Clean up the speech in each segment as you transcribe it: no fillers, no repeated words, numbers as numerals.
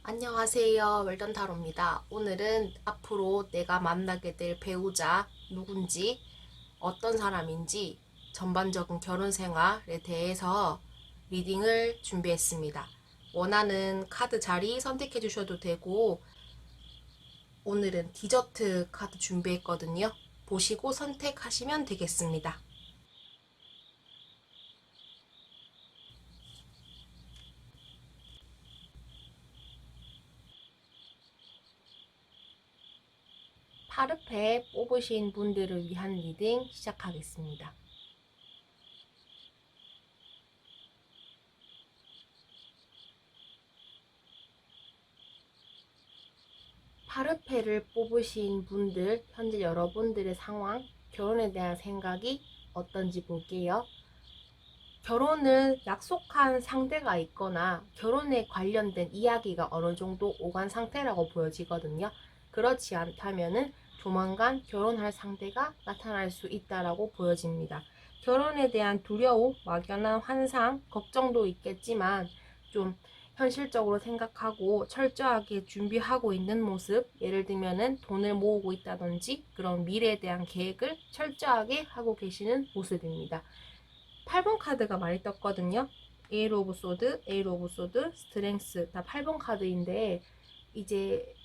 안녕하세요. 웰던타로입니다. 오늘은 앞으로 내가 만나게 될 배우자 누군지, 어떤 사람인지, 전반적인 결혼 생활에 대해서 리딩을 준비했습니다. 원하는 카드 자리 선택해 주셔도 되고, 오늘은 디저트 카드 준비했거든요. 보시고 선택하시면 되겠습니다. 파르페 뽑으신 분들을 위한 리딩 시작하겠습니다. 파르페를 뽑으신 분들, 현재 여러분들의 상황, 결혼에 대한 생각이 어떤지 볼게요. 결혼을 약속한 상대가 있거나 결혼에 관련된 이야기가 어느 정도 오간 상태라고 보여지거든요. 그렇지 않다면은 조만간 결혼할 상대가 나타날 수 있다라고 보여집니다. 결혼에 대한 두려움, 막연한 환상, 걱정도 있겠지만 좀 현실적으로 생각하고 철저하게 준비하고 있는 모습, 예를 들면은 돈을 모으고 있다든지 그런 미래에 대한 계획을 철저하게 하고 계시는 모습입니다. 8번 카드가 많이 떴거든요. 에일 오브 소드, 에일 오브 소드, 스트렝스 다 8번 카드인데 이제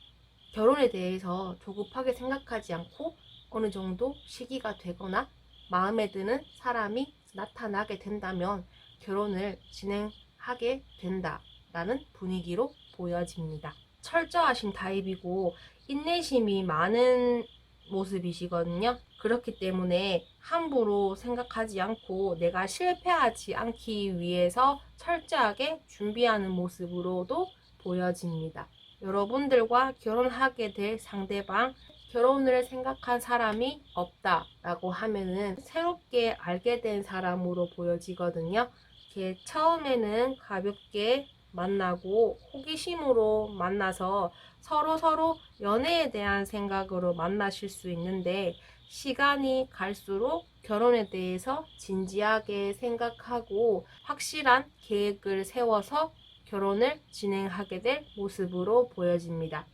결혼에 대해서 조급하게 생각하지 않고 어느 정도 시기가 되거나 마음에 드는 사람이 나타나게 된다면 결혼을 진행하게 된다라는 분위기로 보여집니다. 철저하신 타입이고 인내심이 많은 모습이시거든요. 그렇기 때문에 함부로 생각하지 않고 내가 실패하지 않기 위해서 철저하게 준비하는 모습으로도 보여집니다. 여러분들과 결혼하게 될 상대방, 결혼을 생각한 사람이 없다라고 하면은 새롭게 알게 된 사람으로 보여지거든요. 이렇게 처음에는 가볍게 만나고 호기심으로 만나서 서로 연애에 대한 생각으로 만나실 수 있는데 시간이 갈수록 결혼에 대해서 진지하게 생각하고 확실한 계획을 세워서 결혼을 진행하게 될 모습으로 보여집니다.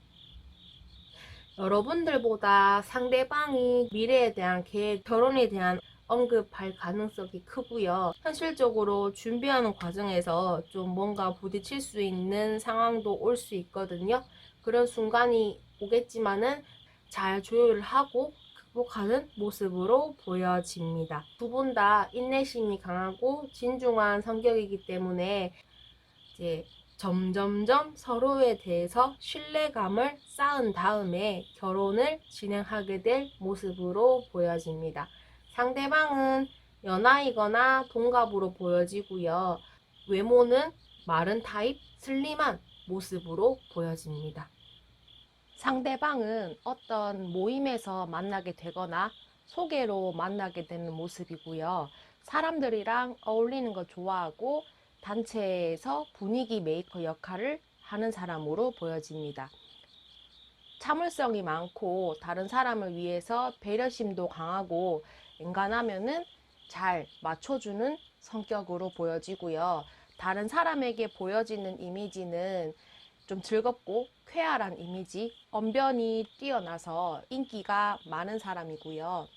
여러분들보다 상대방이 미래에 대한 계획, 결혼에 대한 언급할 가능성이 크고요. 현실적으로 준비하는 과정에서 좀 뭔가 부딪힐 수 있는 상황도 올 수 있거든요. 그런 순간이 오겠지만은 잘 조율을 하고 극복하는 모습으로 보여집니다. 두 분 다 인내심이 강하고 진중한 성격이기 때문에 이제 점점점 서로에 대해서 신뢰감을 쌓은 다음에 결혼을 진행하게 될 모습으로 보여집니다. 상대방은 연하이거나 동갑으로 보여지고요. 외모는 마른 타입, 슬림한 모습으로 보여집니다. 상대방은 어떤 모임에서 만나게 되거나 소개로 만나게 되는 모습이고요. 사람들이랑 어울리는 거 좋아하고 단체에서 분위기 메이커 역할을 하는 사람으로 보여집니다. 참을성이 많고 다른 사람을 위해서 배려심도 강하고 엔간하면은 잘 맞춰주는 성격으로 보여지고요. 다른 사람에게 보여지는 이미지는 좀 즐겁고 쾌활한 이미지, 언변이 뛰어나서 인기가 많은 사람이고요.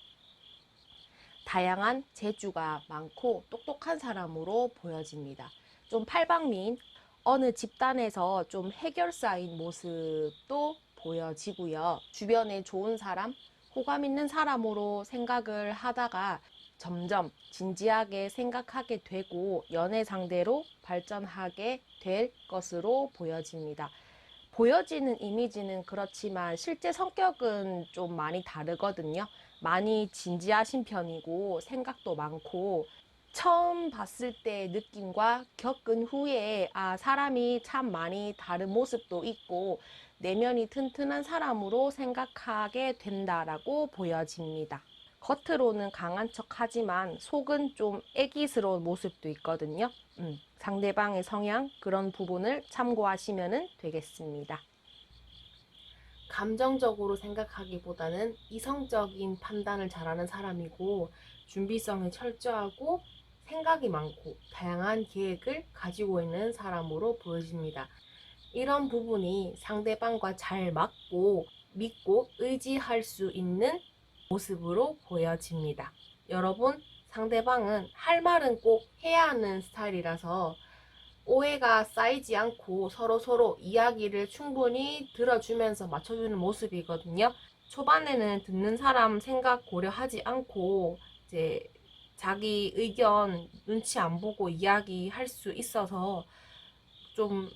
다양한 재주가 많고 똑똑한 사람으로 보여집니다. 좀 팔방미인, 어느 집단에서 좀 해결사인 모습도 보여지고요. 주변에 좋은 사람, 호감 있는 사람으로 생각을 하다가 점점 진지하게 생각하게 되고 연애 상대로 발전하게 될 것으로 보여집니다. 보여지는 이미지는 그렇지만 실제 성격은 좀 많이 다르거든요. 많이 진지하신 편이고 생각도 많고 처음 봤을 때 느낌과 겪은 후에 사람이 참 많이 다른 모습도 있고 내면이 튼튼한 사람으로 생각하게 된다라고 보여집니다. 겉으로는 강한 척 하지만 속은 좀 애기스러운 모습도 있거든요. 상대방의 성향, 그런 부분을 참고하시면 되겠습니다. 감정적으로 생각하기보다는 이성적인 판단을 잘하는 사람이고 준비성이 철저하고 생각이 많고 다양한 계획을 가지고 있는 사람으로 보여집니다. 이런 부분이 상대방과 잘 맞고 믿고 의지할 수 있는 모습으로 보여집니다. 여러분, 상대방은 할 말은 꼭 해야 하는 스타일이라서 오해가 쌓이지 않고 서로 이야기를 충분히 들어주면서 맞춰주는 모습이거든요. 초반에는 듣는 사람 생각 고려하지 않고 이제 자기 의견 눈치 안 보고 이야기할 수 있어서 좀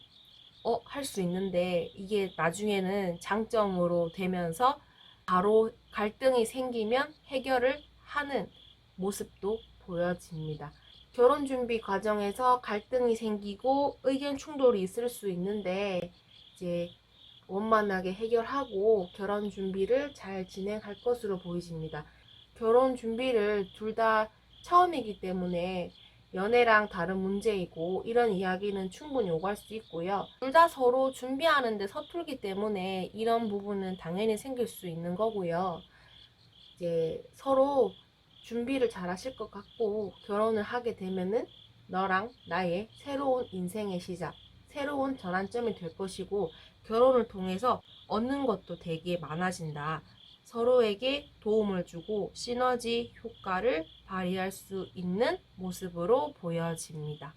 할 수 있는데, 이게 나중에는 장점으로 되면서 바로 갈등이 생기면 해결을 하는 모습도 보여집니다. 결혼 준비 과정에서 갈등이 생기고 의견 충돌이 있을 수 있는데, 이제 원만하게 해결하고 결혼 준비를 잘 진행할 것으로 보이십니다. 결혼 준비를 둘 다 처음이기 때문에 연애랑 다른 문제이고, 이런 이야기는 충분히 오갈 수 있고요. 둘 다 서로 준비하는데 서툴기 때문에 이런 부분은 당연히 생길 수 있는 거고요. 이제 서로 준비를 잘 하실 것 같고, 결혼을 하게 되면은 너랑 나의 새로운 인생의 시작, 새로운 전환점이 될 것이고, 결혼을 통해서 얻는 것도 되게 많아진다. 서로에게 도움을 주고 시너지 효과를 발휘할 수 있는 모습으로 보여집니다.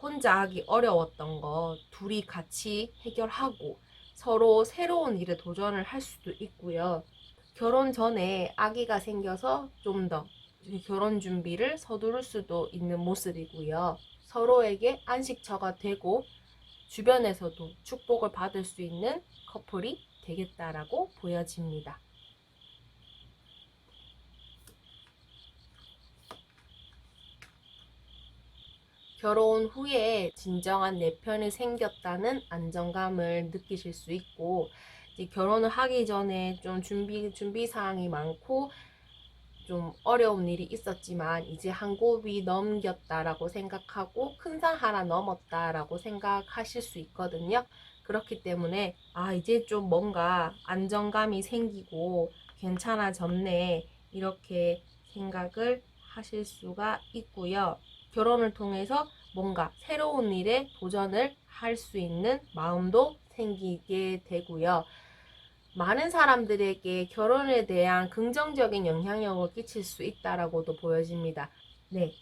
혼자 하기 어려웠던 거 둘이 같이 해결하고 서로 새로운 일에 도전을 할 수도 있고요. 결혼 전에 아기가 생겨서 좀 더 결혼 준비를 서두를 수도 있는 모습이고요. 서로에게 안식처가 되고 주변에서도 축복을 받을 수 있는 커플이 되겠다라고 보여집니다. 결혼 후에 진정한 내 편이 생겼다는 안정감을 느끼실 수 있고, 이제 결혼을 하기 전에 좀 준비 사항이 많고 좀 어려운 일이 있었지만 이제 한 곱이 넘겼다라고 생각하고 큰 산 하나 넘었다라고 생각하실 수 있거든요. 그렇기 때문에 이제 좀 뭔가 안정감이 생기고 괜찮아졌네, 이렇게 생각을 하실 수가 있고요. 결혼을 통해서 뭔가 새로운 일에 도전을 할 수 있는 마음도 생기게 되고요. 많은 사람들에게 결혼에 대한 긍정적인 영향력을 끼칠 수 있다라고도 보여집니다. 네.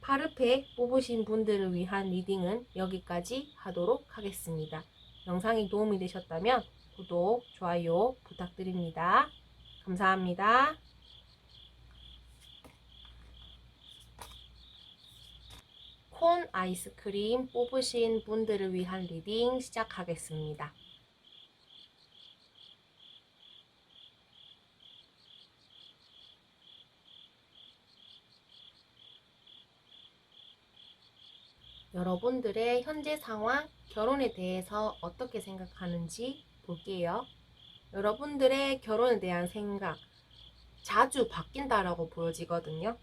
파르페 뽑으신 분들을 위한 리딩은 여기까지 하도록 하겠습니다. 영상이 도움이 되셨다면 구독, 좋아요 부탁드립니다. 감사합니다. 콘 아이스크림 뽑으신 분들을 위한 리딩 시작하겠습니다. 여러분들의 현재 상황, 결혼에 대해서 어떻게 생각하는지 볼게요. 여러분들의 결혼에 대한 생각, 자주 바뀐다라고 보여지거든요.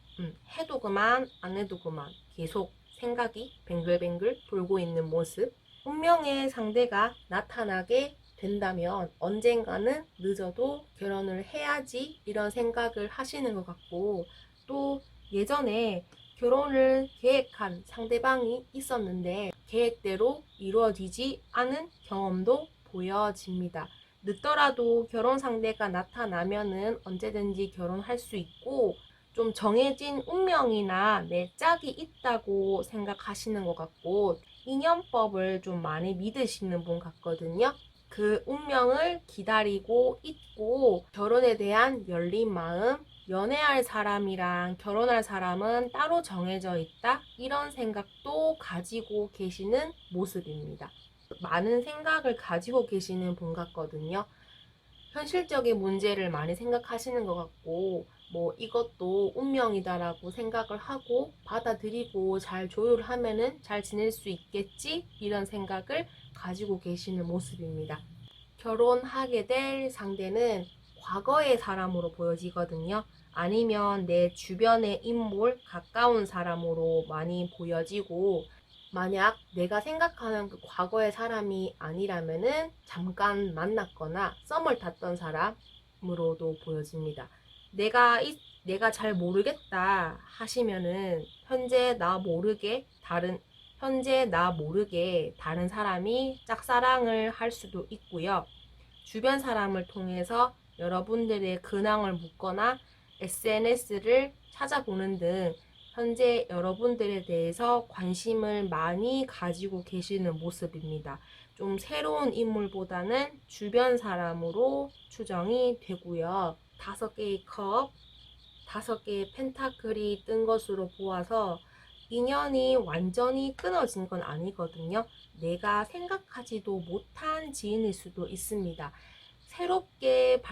해도 그만, 안 해도 그만, 계속 생각이 뱅글뱅글 돌고 있는 모습. 운명의 상대가 나타나게 된다면 언젠가는 늦어도 결혼을 해야지, 이런 생각을 하시는 것 같고, 또 예전에 결혼을 계획한 상대방이 있었는데 계획대로 이루어지지 않은 경험도 보여집니다. 늦더라도 결혼 상대가 나타나면은 언제든지 결혼할 수 있고, 좀 정해진 운명이나 내 짝이 있다고 생각하시는 것 같고, 인연법을 좀 많이 믿으시는 분 같거든요. 그 운명을 기다리고 있고, 결혼에 대한 열린 마음, 연애할 사람이랑 결혼할 사람은 따로 정해져 있다, 이런 생각도 가지고 계시는 모습입니다. 많은 생각을 가지고 계시는 분 같거든요. 현실적인 문제를 많이 생각하시는 것 같고, 뭐 이것도 운명이다라고 생각을 하고 받아들이고 잘 조율하면은 잘 지낼 수 있겠지, 이런 생각을 가지고 계시는 모습입니다. 결혼하게 될 상대는 과거의 사람으로 보여지거든요. 아니면 내 주변의 인물, 가까운 사람으로 많이 보여지고, 만약 내가 생각하는 그 과거의 사람이 아니라면은 잠깐 만났거나 썸을 탔던 사람으로도 보여집니다. 내가 잘 모르겠다 하시면은 현재 나 모르게 다른 현재 나 모르게 다른 사람이 짝사랑을 할 수도 있고요. 주변 사람을 통해서 여러분들의 근황을 묻거나 SNS를 찾아보는 등 현재 여러분들에 대해서 관심을 많이 가지고 계시는 모습입니다. 좀 새로운 인물보다는 주변 사람으로 추정이 되고요. 5개의 컵, 5개의 펜타클이 뜬 것으로 보아서 인연이 완전히 끊어진 건 아니거든요. 내가 생각하지도 못한 지인일 수도 있습니다. 새롭게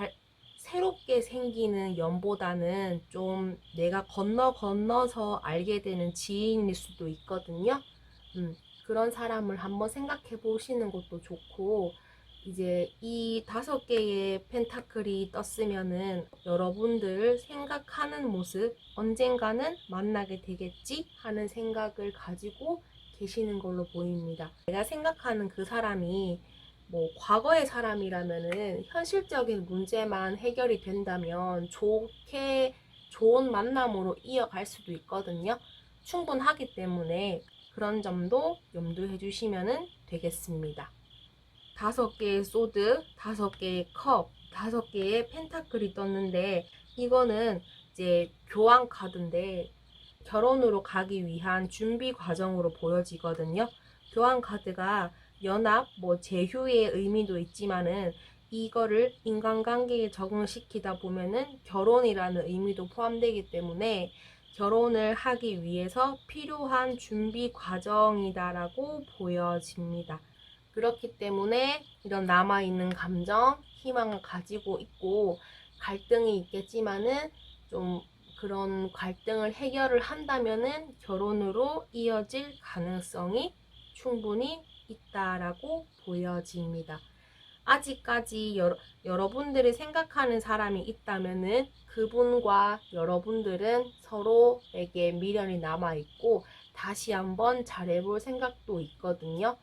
생기는 연보다는 좀 내가 건너서 알게 되는 지인일 수도 있거든요. 그런 사람을 한번 생각해 보시는 것도 좋고, 이제 이 5개의 펜타클이 떴으면은 여러분들 생각하는 모습 언젠가는 만나게 되겠지 하는 생각을 가지고 계시는 걸로 보입니다. 내가 생각하는 그 사람이 뭐 과거의 사람이라면은 현실적인 문제만 해결이 된다면 좋은 만남으로 이어갈 수도 있거든요. 충분하기 때문에 그런 점도 염두해 주시면 되겠습니다. 5개의 소드, 5개의 컵, 5개의 펜타클이 떴는데, 이거는 이제 교환 카드인데 결혼으로 가기 위한 준비 과정으로 보여지거든요. 교환 카드가 연합, 제휴의 의미도 있지만은 이거를 인간관계에 적응시키다 보면은 결혼이라는 의미도 포함되기 때문에 결혼을 하기 위해서 필요한 준비 과정이다라고 보여집니다. 그렇기 때문에 이런 남아있는 감정, 희망을 가지고 있고 갈등이 있겠지만은 좀 그런 갈등을 해결을 한다면은 결혼으로 이어질 가능성이 충분히 있다라고 보여집니다. 아직까지 여러분들이 생각하는 사람이 있다면은 그분과 여러분들은 서로에게 미련이 남아있고 다시 한번 잘해볼 생각도 있거든요.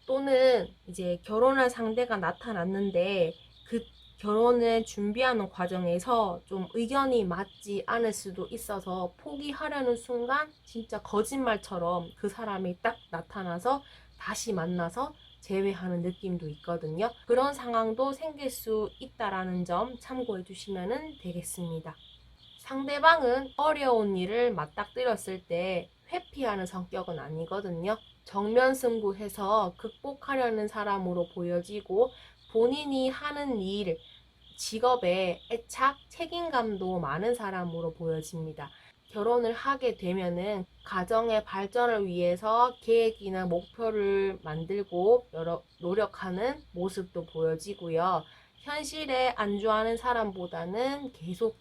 또는 이제 결혼할 상대가 나타났는데 그 결혼을 준비하는 과정에서 좀 의견이 맞지 않을 수도 있어서 포기하려는 순간 진짜 거짓말처럼 그 사람이 딱 나타나서 다시 만나서 재회하는 느낌도 있거든요. 그런 상황도 생길 수 있다라는 점 참고해 주시면 되겠습니다. 상대방은 어려운 일을 맞닥뜨렸을 때 회피하는 성격은 아니거든요. 정면 승부해서 극복하려는 사람으로 보여지고 본인이 하는 일, 직업에 애착, 책임감도 많은 사람으로 보여집니다. 결혼을 하게 되면은 가정의 발전을 위해서 계획이나 목표를 만들고 여러 노력하는 모습도 보여지고요. 현실에 안주하는 사람보다는 계속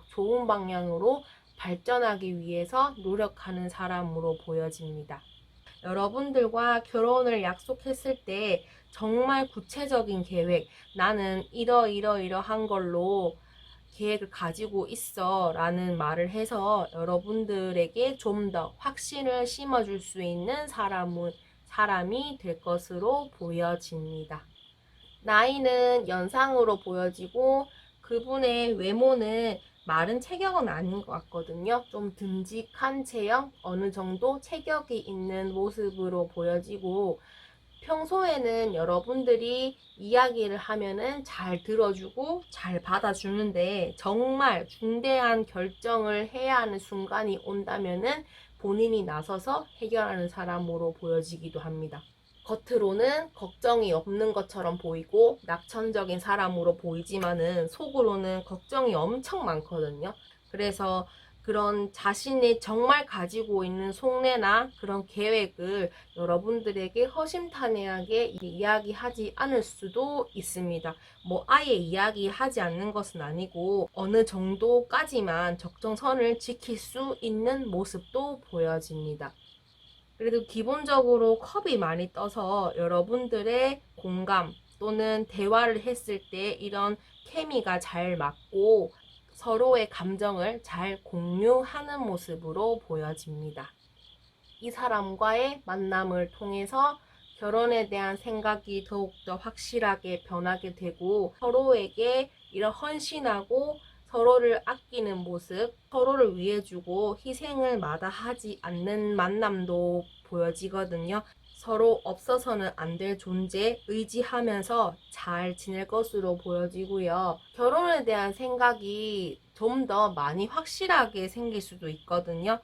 좋은 방향으로 발전하기 위해서 노력하는 사람으로 보여집니다. 여러분들과 결혼을 약속했을 때 정말 구체적인 계획, 나는 이러한 걸로 계획을 가지고 있어 라는 말을 해서 여러분들에게 좀 더 확신을 심어줄 수 있는 사람이 될 것으로 보여집니다. 나이는 연상으로 보여지고 그분의 외모는 마른 체격은 아닌 것 같거든요. 좀 듬직한 체형, 어느 정도 체격이 있는 모습으로 보여지고 평소에는 여러분들이 이야기를 하면은 잘 들어주고 잘 받아주는데 정말 중대한 결정을 해야 하는 순간이 온다면은 본인이 나서서 해결하는 사람으로 보여지기도 합니다. 겉으로는 걱정이 없는 것처럼 보이고 낙천적인 사람으로 보이지만은 속으로는 걱정이 엄청 많거든요. 그래서 그런 자신이 정말 가지고 있는 속내나 그런 계획을 여러분들에게 허심탄회하게 이야기하지 않을 수도 있습니다. 아예 이야기하지 않는 것은 아니고 어느 정도까지만 적정선을 지킬 수 있는 모습도 보여집니다. 그래도 기본적으로 컵이 많이 떠서 여러분들의 공감 또는 대화를 했을 때 이런 케미가 잘 맞고 서로의 감정을 잘 공유하는 모습으로 보여집니다. 이 사람과의 만남을 통해서 결혼에 대한 생각이 더욱더 확실하게 변하게 되고 서로에게 이런 헌신하고 서로를 아끼는 모습, 서로를 위해주고 희생을 마다하지 않는 만남도 보여지거든요. 서로 없어서는 안 될 존재 의지하면서 잘 지낼 것으로 보여지고요. 결혼에 대한 생각이 좀 더 많이 확실하게 생길 수도 있거든요.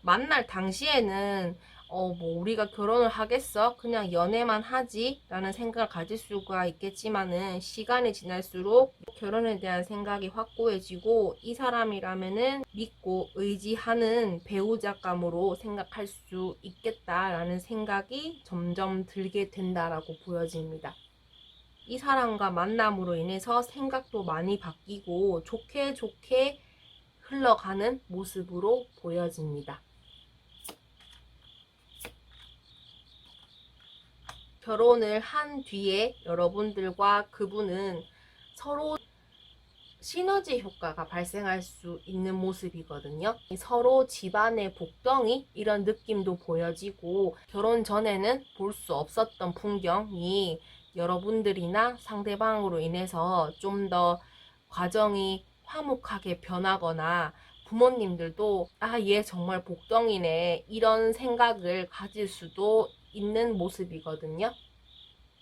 만날 당시에는 뭐 우리가 결혼을 하겠어? 그냥 연애만 하지? 라는 생각을 가질 수가 있겠지만은 시간이 지날수록 결혼에 대한 생각이 확고해지고 이 사람이라면은 믿고 의지하는 배우자감으로 생각할 수 있겠다라는 생각이 점점 들게 된다라고 보여집니다. 이 사람과 만남으로 인해서 생각도 많이 바뀌고 좋게 좋게 흘러가는 모습으로 보여집니다. 결혼을 한 뒤에 여러분들과 그분은 서로 시너지 효과가 발생할 수 있는 모습이거든요. 서로 집안의 복덩이 이런 느낌도 보여지고 결혼 전에는 볼 수 없었던 풍경이 여러분들이나 상대방으로 인해서 좀 더 과정이 화목하게 변하거나 부모님들도 얘 정말 복덩이네 이런 생각을 가질 수도 있는 모습이거든요.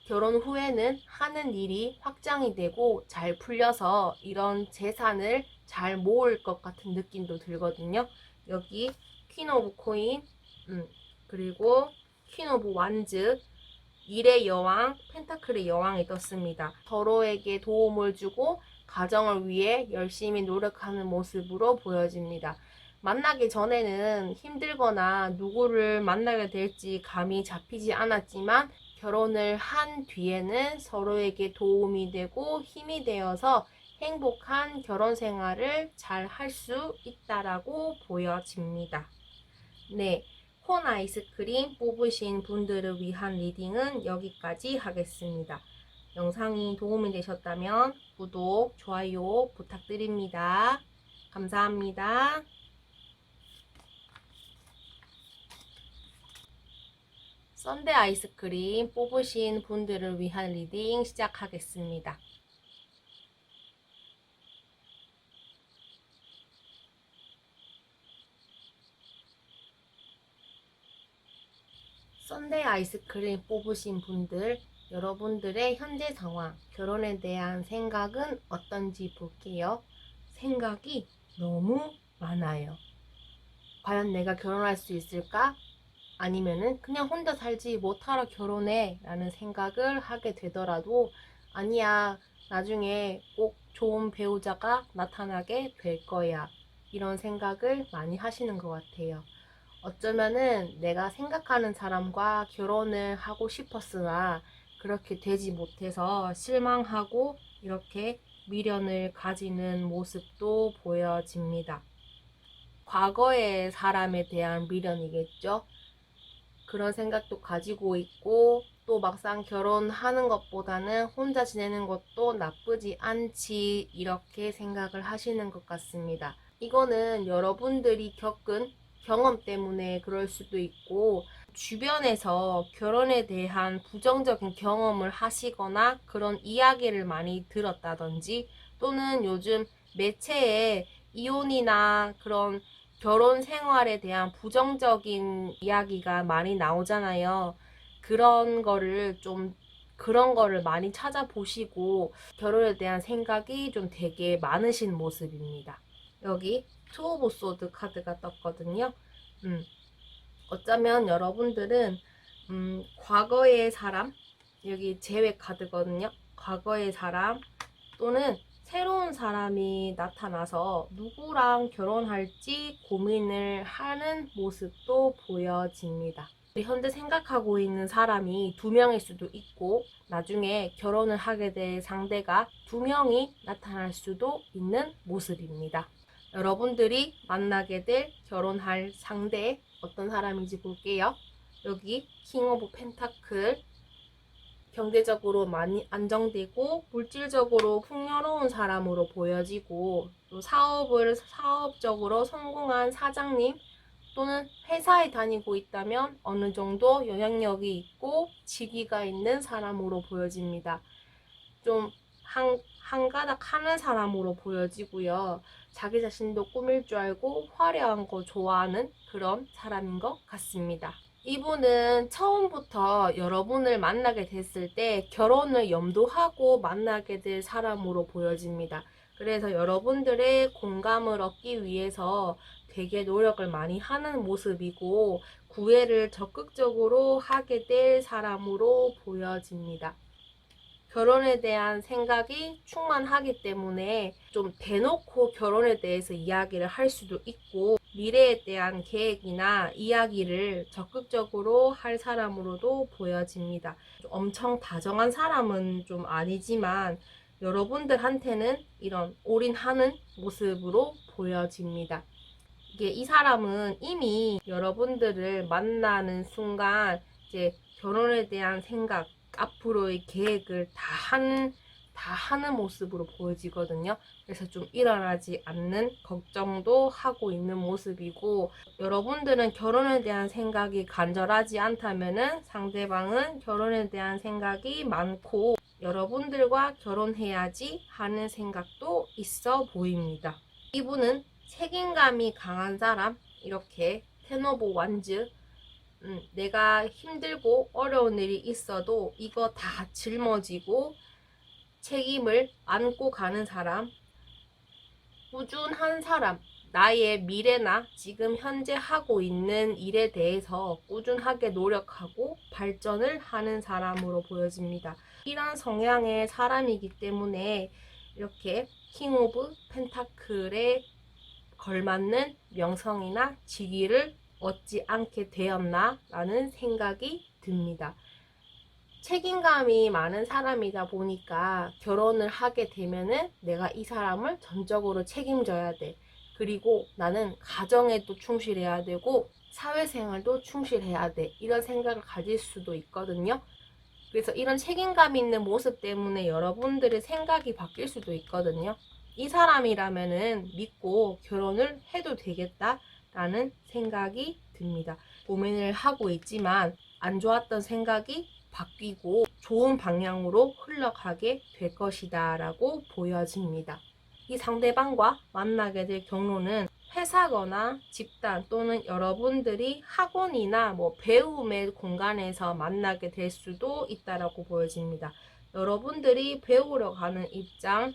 결혼 후에는 하는 일이 확장이 되고 잘 풀려서 이런 재산을 잘 모을 것 같은 느낌도 들거든요. 여기 퀸 오브 코인, 그리고 퀸 오브 완즈, 일의 여왕, 펜타클의 여왕이 떴습니다. 서로에게 도움을 주고 가정을 위해 열심히 노력하는 모습으로 보여집니다. 만나기 전에는 힘들거나 누구를 만나게 될지 감이 잡히지 않았지만 결혼을 한 뒤에는 서로에게 도움이 되고 힘이 되어서 행복한 결혼 생활을 잘 할 수 있다라고 보여집니다. 네. 콘 아이스크림 뽑으신 분들을 위한 리딩은 여기까지 하겠습니다. 영상이 도움이 되셨다면 구독, 좋아요 부탁드립니다. 감사합니다. 썬데이 아이스크림 뽑으신 분들을 위한 리딩 시작하겠습니다. 썬데이 아이스크림 뽑으신 분들, 여러분들의 현재 상황, 결혼에 대한 생각은 어떤지 볼게요. 생각이 너무 많아요. 과연 내가 결혼할 수 있을까? 아니면은 그냥 혼자 살지 못하러 결혼해 라는 생각을 하게 되더라도 아니야, 나중에 꼭 좋은 배우자가 나타나게 될 거야. 이런 생각을 많이 하시는 것 같아요. 어쩌면은 내가 생각하는 사람과 결혼을 하고 싶었으나 그렇게 되지 못해서 실망하고 이렇게 미련을 가지는 모습도 보여집니다. 과거의 사람에 대한 미련이겠죠. 그런 생각도 가지고 있고 또 막상 결혼하는 것보다는 혼자 지내는 것도 나쁘지 않지 이렇게 생각을 하시는 것 같습니다. 이거는 여러분들이 겪은 경험 때문에 그럴 수도 있고 주변에서 결혼에 대한 부정적인 경험을 하시거나 그런 이야기를 많이 들었다든지 또는 요즘 매체에 이혼이나 그런 결혼 생활에 대한 부정적인 이야기가 많이 나오잖아요. 그런 거를 많이 찾아보시고 결혼에 대한 생각이 좀 되게 많으신 모습입니다. 여기 투 오브 소드 카드가 떴거든요. 어쩌면 여러분들은 과거의 사람, 여기 제외 카드거든요. 과거의 사람 또는 새로운 사람이 나타나서 누구랑 결혼할지 고민을 하는 모습도 보여집니다. 현재 생각하고 있는 사람이 2명일 수도 있고 나중에 결혼을 하게 될 상대가 2명이 나타날 수도 있는 모습입니다. 여러분들이 만나게 될 결혼할 상대 어떤 사람인지 볼게요. 여기 킹 오브 펜타클, 경제적으로 많이 안정되고 물질적으로 풍요로운 사람으로 보여지고 또 사업적으로 성공한 사장님 또는 회사에 다니고 있다면 어느 정도 영향력이 있고 직위가 있는 사람으로 보여집니다. 좀 한가닥 하는 사람으로 보여지고요. 자기 자신도 꾸밀 줄 알고 화려한 거 좋아하는 그런 사람인 것 같습니다. 이분은 처음부터 여러분을 만나게 됐을 때 결혼을 염두하고 만나게 될 사람으로 보여집니다. 그래서 여러분들의 공감을 얻기 위해서 되게 노력을 많이 하는 모습이고 구애를 적극적으로 하게 될 사람으로 보여집니다. 결혼에 대한 생각이 충만하기 때문에 좀 대놓고 결혼에 대해서 이야기를 할 수도 있고 미래에 대한 계획이나 이야기를 적극적으로 할 사람으로도 보여집니다. 엄청 다정한 사람은 좀 아니지만 여러분들한테는 이런 올인하는 모습으로 보여집니다. 이게 이 사람은 이미 여러분들을 만나는 순간 이제 결혼에 대한 생각, 앞으로의 계획을 다 하는 모습으로 보여지거든요. 그래서 좀 일어나지 않는 걱정도 하고 있는 모습이고, 여러분들은 결혼에 대한 생각이 간절하지 않다면은 상대방은 결혼에 대한 생각이 많고, 여러분들과 결혼해야지 하는 생각도 있어 보입니다. 이분은 책임감이 강한 사람, 이렇게 텐 오브 완즈, 내가 힘들고 어려운 일이 있어도 이거 다 짊어지고 책임을 안고 가는 사람, 꾸준한 사람, 나의 미래나 지금 현재 하고 있는 일에 대해서 꾸준하게 노력하고 발전을 하는 사람으로 보여집니다. 이런 성향의 사람이기 때문에 이렇게 킹 오브 펜타클에 걸맞는 명성이나 직위를 얻지 않게 되었나 라는 생각이 듭니다. 책임감이 많은 사람이다 보니까 결혼을 하게 되면은 내가 이 사람을 전적으로 책임져야 돼. 그리고 나는 가정에도 충실해야 되고 사회생활도 충실해야 돼. 이런 생각을 가질 수도 있거든요. 그래서 이런 책임감 있는 모습 때문에 여러분들의 생각이 바뀔 수도 있거든요. 이 사람이라면은 믿고 결혼을 해도 되겠다라는 생각이 듭니다. 고민을 하고 있지만 안 좋았던 생각이 바뀌고 좋은 방향으로 흘러가게 될 것이다 라고 보여집니다. 이 상대방과 만나게 될 경로는 회사거나 집단 또는 여러분들이 학원이나 배움의 공간에서 만나게 될 수도 있다라고 보여집니다. 여러분들이 배우러 가는 입장,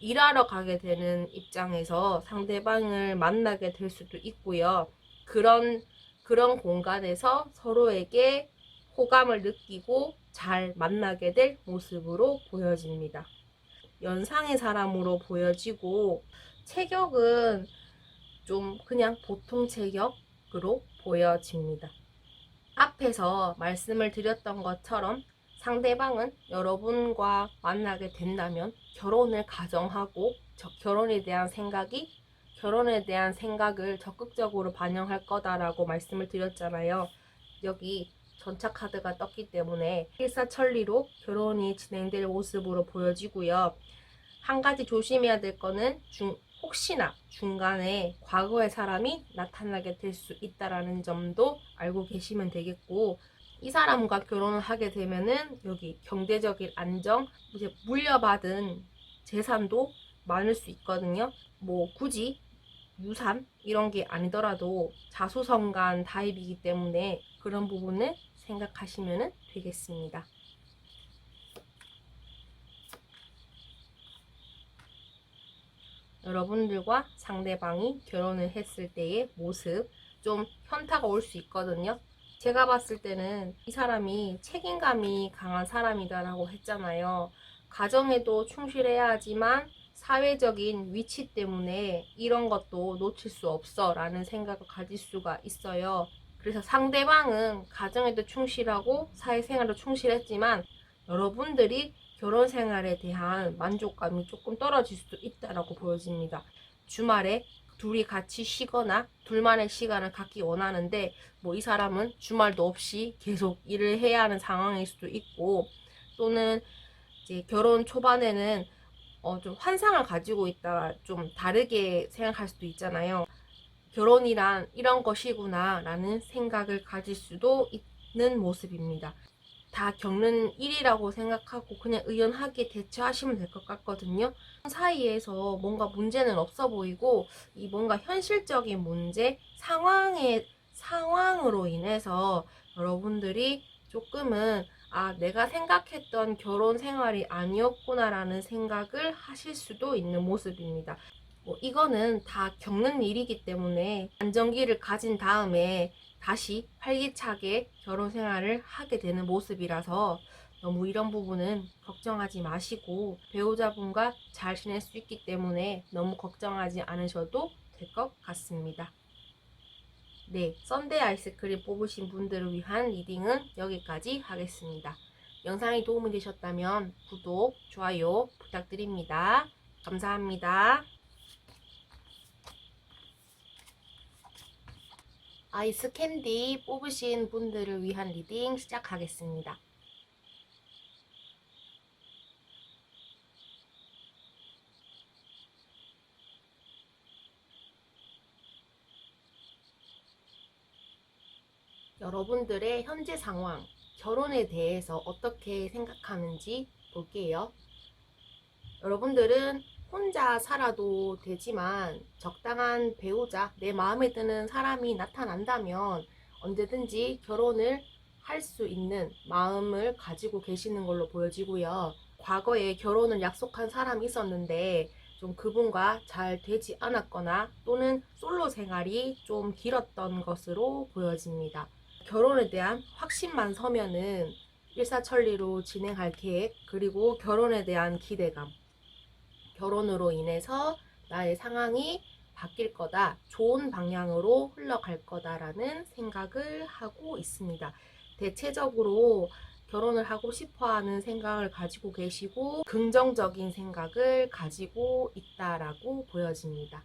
일하러 가게 되는 입장에서 상대방을 만나게 될 수도 있고요. 그런 공간에서 서로에게 호감을 느끼고 잘 만나게 될 모습으로 보여집니다. 연상의 사람으로 보여지고 체격은 좀 그냥 보통 체격으로 보여집니다. 앞에서 말씀을 드렸던 것처럼 상대방은 여러분과 만나게 된다면 결혼을 가정하고 결혼에 대한 생각을 적극적으로 반영할 거다라고 말씀을 드렸잖아요. 여기 전차 카드가 떴기 때문에 일사천리로 결혼이 진행될 모습으로 보여지고요. 한 가지 조심해야 될 거는 혹시나 중간에 과거의 사람이 나타나게 될 수 있다라는 점도 알고 계시면 되겠고, 이 사람과 결혼을 하게 되면은 여기 경제적인 안정, 이제 물려받은 재산도 많을 수 있거든요. 굳이 유산 이런 게 아니더라도 자수성가 타입이기 때문에 그런 부분을 생각하시면 되겠습니다. 여러분들과 상대방이 결혼을 했을 때의 모습, 좀 현타가 올 수 있거든요. 제가 봤을 때는 이 사람이 책임감이 강한 사람이다라고 했잖아요. 가정에도 충실해야 하지만 사회적인 위치 때문에 이런 것도 놓칠 수 없어 라는 생각을 가질 수가 있어요. 그래서 상대방은 가정에도 충실하고 사회생활도 충실했지만 여러분들이 결혼 생활에 대한 만족감이 조금 떨어질 수도 있다라고 보여집니다. 주말에 둘이 같이 쉬거나 둘만의 시간을 갖기 원하는데 이 사람은 주말도 없이 계속 일을 해야 하는 상황일 수도 있고, 또는 이제 결혼 초반에는 좀 환상을 가지고 있다가 좀 다르게 생각할 수도 있잖아요. 결혼이란 이런 것이구나 라는 생각을 가질 수도 있는 모습입니다. 다 겪는 일이라고 생각하고 그냥 의연하게 대처하시면 될 것 같거든요. 사이에서 뭔가 문제는 없어 보이고 이 뭔가 현실적인 문제, 상황으로 인해서 여러분들이 조금은 내가 생각했던 결혼 생활이 아니었구나라는 생각을 하실 수도 있는 모습입니다. 이거는 다 겪는 일이기 때문에 안정기를 가진 다음에 다시 활기차게 결혼 생활을 하게 되는 모습이라서 너무 이런 부분은 걱정하지 마시고 배우자분과 잘 지낼 수 있기 때문에 너무 걱정하지 않으셔도 될 것 같습니다. 네, 썬데이 아이스크림 뽑으신 분들을 위한 리딩은 여기까지 하겠습니다. 영상이 도움이 되셨다면 구독, 좋아요 부탁드립니다. 감사합니다. 아이스 캔디 뽑으신 분들을 위한 리딩 시작하겠습니다. 여러분들의 현재 상황, 결혼에 대해서 어떻게 생각하는지 볼게요. 여러분들은 혼자 살아도 되지만 적당한 배우자, 내 마음에 드는 사람이 나타난다면 언제든지 결혼을 할 수 있는 마음을 가지고 계시는 걸로 보여지고요. 과거에 결혼을 약속한 사람이 있었는데 좀 그분과 잘 되지 않았거나 또는 솔로 생활이 좀 길었던 것으로 보여집니다. 결혼에 대한 확신만 서면은 일사천리로 진행할 계획, 그리고 결혼에 대한 기대감, 결혼으로 인해서 나의 상황이 바뀔 거다, 좋은 방향으로 흘러갈 거다라는 생각을 하고 있습니다. 대체적으로 결혼을 하고 싶어 하는 생각을 가지고 계시고 긍정적인 생각을 가지고 있다라고 보여집니다.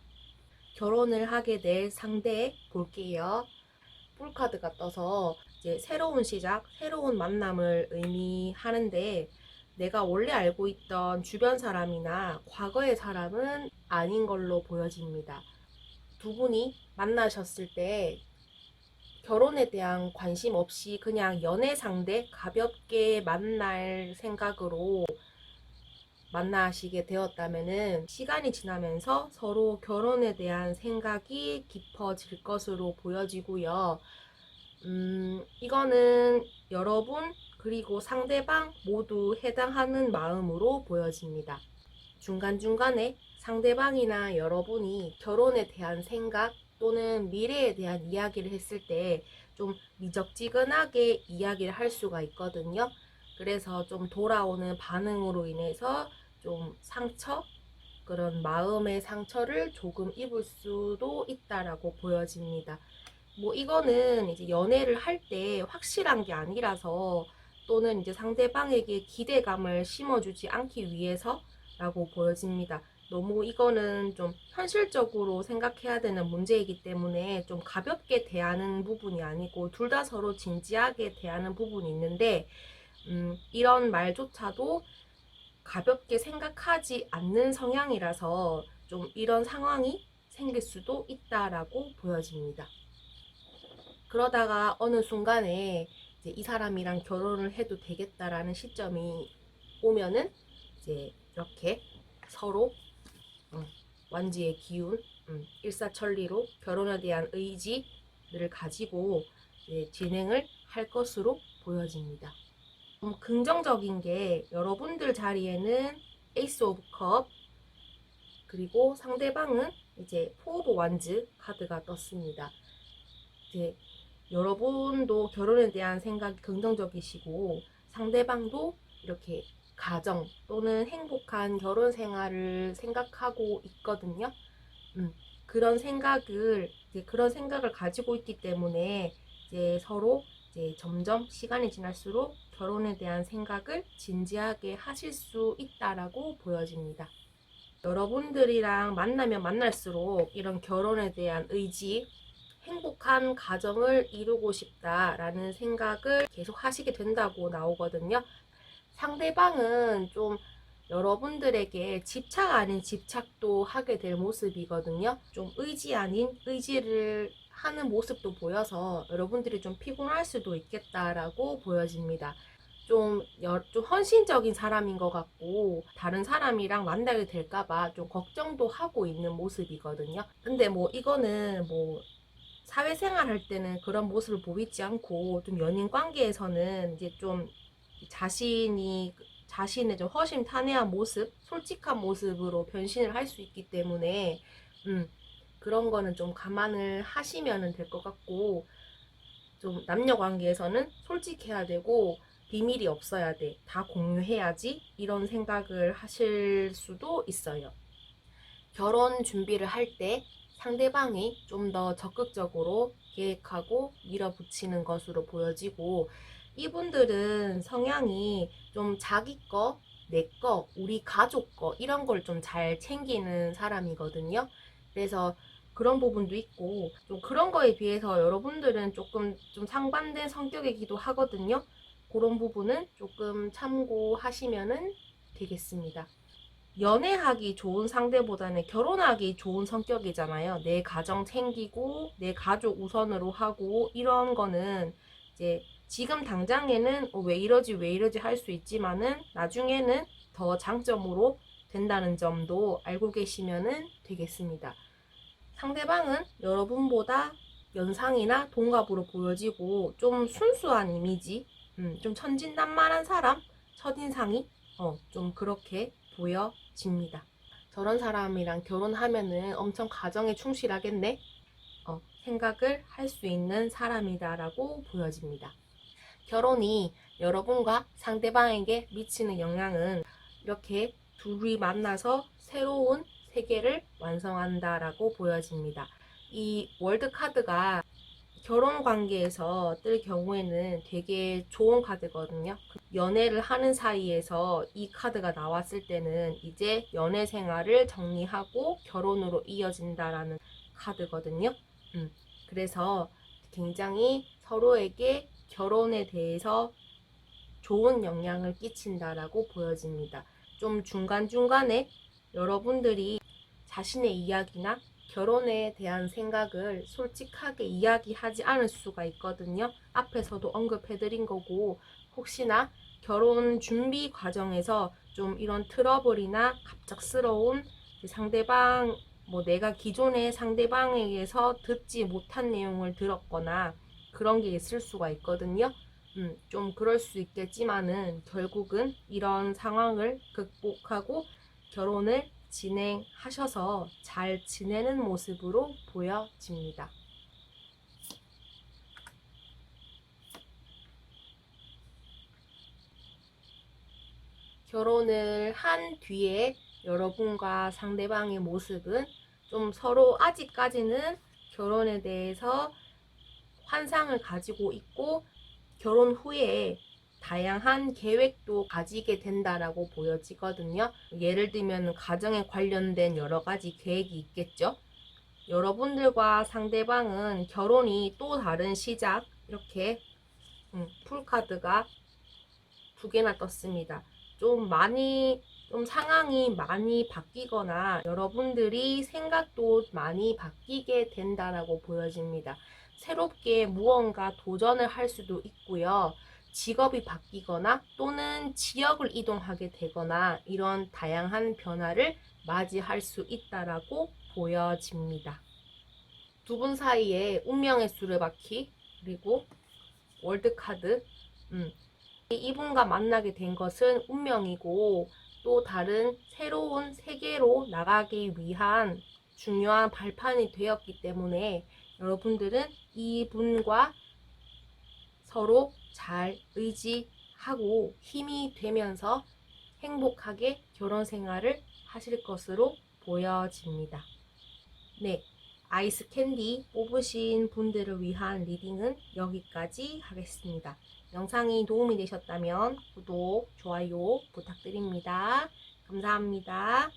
결혼을 하게 될 상대 볼게요. 풀카드가 떠서 이제 새로운 시작, 새로운 만남을 의미하는데 내가 원래 알고 있던 주변 사람이나 과거의 사람은 아닌 걸로 보여집니다. 두 분이 만나셨을 때 결혼에 대한 관심 없이 그냥 연애 상대 가볍게 만날 생각으로 만나시게 되었다면은 시간이 지나면서 서로 결혼에 대한 생각이 깊어질 것으로 보여지고요. 이거는 여러분 그리고 상대방 모두 해당하는 마음으로 보여집니다. 중간중간에 상대방이나 여러분이 결혼에 대한 생각 또는 미래에 대한 이야기를 했을 때 좀 미적지근하게 이야기를 할 수가 있거든요. 그래서 좀 돌아오는 반응으로 인해서 좀 그런 마음의 상처를 조금 입을 수도 있다라고 보여집니다. 이거는 이제 연애를 할 때 확실한 게 아니라서 또는 이제 상대방에게 기대감을 심어주지 않기 위해서라고 보여집니다. 너무 이거는 좀 현실적으로 생각해야 되는 문제이기 때문에 좀 가볍게 대하는 부분이 아니고 둘 다 서로 진지하게 대하는 부분이 있는데 이런 말조차도 가볍게 생각하지 않는 성향이라서 좀 이런 상황이 생길 수도 있다라고 보여집니다. 그러다가 어느 순간에 이제 이 사람이랑 결혼을 해도 되겠다라는 시점이 오면은 이제 이렇게 서로 완지의 기운, 일사천리로 결혼에 대한 의지를 가지고 진행을 할 것으로 보여집니다. 긍정적인 게 여러분들 자리에는 에이스 오브 컵, 그리고 상대방은 이제 포 오브 완즈 카드가 떴습니다. 이제 여러분도 결혼에 대한 생각이 긍정적이시고 상대방도 이렇게 가정 또는 행복한 결혼 생활을 생각하고 있거든요. 그런 생각을 가지고 있기 때문에 이제 서로 이제 점점 시간이 지날수록 결혼에 대한 생각을 진지하게 하실 수 있다라고 보여집니다. 여러분들이랑 만나면 만날수록 이런 결혼에 대한 의지, 행복한 가정을 이루고 싶다라는 생각을 계속 하시게 된다고 나오거든요. 상대방은 좀 여러분들에게 집착 아닌 집착도 하게 될 모습이거든요. 좀 의지 아닌 의지를 하는 모습도 보여서 여러분들이 좀 피곤할 수도 있겠다라고 보여집니다. 좀 헌신적인 사람인 것 같고 다른 사람이랑 만나게 될까봐 좀 걱정도 하고 있는 모습이거든요. 근데 뭐 이거는 뭐 사회생활 할 때는 그런 모습을 보이지 않고 좀 연인 관계에서는 이제 좀 자신의 좀 허심탄회한 모습, 솔직한 모습으로 변신을 할 수 있기 때문에 그런 거는 좀 감안을 하시면 될 것 같고, 좀 남녀 관계에서는 솔직해야 되고 비밀이 없어야 돼. 다 공유해야지. 이런 생각을 하실 수도 있어요. 결혼 준비를 할 때 상대방이 좀 더 적극적으로 계획하고 밀어붙이는 것으로 보여지고, 이분들은 성향이 좀 자기 거, 내 거, 우리 가족 거 이런 걸 좀 잘 챙기는 사람이거든요. 그래서 그런 부분도 있고, 좀 그런 거에 비해서 여러분들은 조금 좀 상반된 성격이기도 하거든요. 그런 부분은 조금 참고하시면 되겠습니다. 연애하기 좋은 상대보다는 결혼하기 좋은 성격이잖아요. 내 가정 챙기고 내 가족 우선으로 하고 이런 거는 이제 지금 당장에는 왜 이러지 왜 이러지 할 수 있지만은 나중에는 더 장점으로 된다는 점도 알고 계시면 되겠습니다. 상대방은 여러분보다 연상이나 동갑으로 보여지고 좀 순수한 이미지, 좀 천진난만한 사람, 첫인상이 좀 그렇게 보여집니다. 저런 사람이랑 결혼하면은 엄청 가정에 충실하겠네? 생각을 할 수 있는 사람이다라고 보여집니다. 결혼이 여러분과 상대방에게 미치는 영향은 이렇게 둘이 만나서 새로운 세계를 완성한다라고 보여집니다. 이 월드카드가 결혼 관계에서 뜰 경우에는 되게 좋은 카드거든요. 연애를 하는 사이에서 이 카드가 나왔을 때는 이제 연애 생활을 정리하고 결혼으로 이어진다라는 카드거든요. 그래서 굉장히 서로에게 결혼에 대해서 좋은 영향을 끼친다라고 보여집니다. 좀 중간중간에 여러분들이 자신의 이야기나 결혼에 대한 생각을 솔직하게 이야기하지 않을 수가 있거든요. 앞에서도 언급해드린 거고, 혹시나 결혼 준비 과정에서 좀 이런 트러블이나 갑작스러운 상대방, 뭐 내가 기존의 상대방에게서 듣지 못한 내용을 들었거나 그런 게 있을 수가 있거든요. 좀 그럴 수 있겠지만은 결국은 이런 상황을 극복하고 결혼을 진행하셔서 잘 지내는 모습으로 보여집니다. 결혼을 한 뒤에 여러분과 상대방의 모습은 좀 서로 아직까지는 결혼에 대해서 환상을 가지고 있고 결혼 후에 다양한 계획도 가지게 된다라고 보여지거든요. 예를 들면 가정에 관련된 여러 가지 계획이 있겠죠. 여러분들과 상대방은 결혼이 또 다른 시작, 이렇게 풀카드가 두 개나 떴습니다. 좀 상황이 많이 바뀌거나 여러분들이 생각도 많이 바뀌게 된다라고 보여집니다. 새롭게 무언가 도전을 할 수도 있고요. 직업이 바뀌거나 또는 지역을 이동하게 되거나 이런 다양한 변화를 맞이할 수 있다라고 보여집니다. 두 분 사이에 운명의 수레바퀴 그리고 월드카드, 이분과 만나게 된 것은 운명이고 또 다른 새로운 세계로 나가기 위한 중요한 발판이 되었기 때문에 여러분들은 이분과 서로 잘 의지하고 힘이 되면서 행복하게 결혼 생활을 하실 것으로 보여집니다. 네, 아이스 캔디 뽑으신 분들을 위한 리딩은 여기까지 하겠습니다. 영상이 도움이 되셨다면 구독, 좋아요 부탁드립니다. 감사합니다.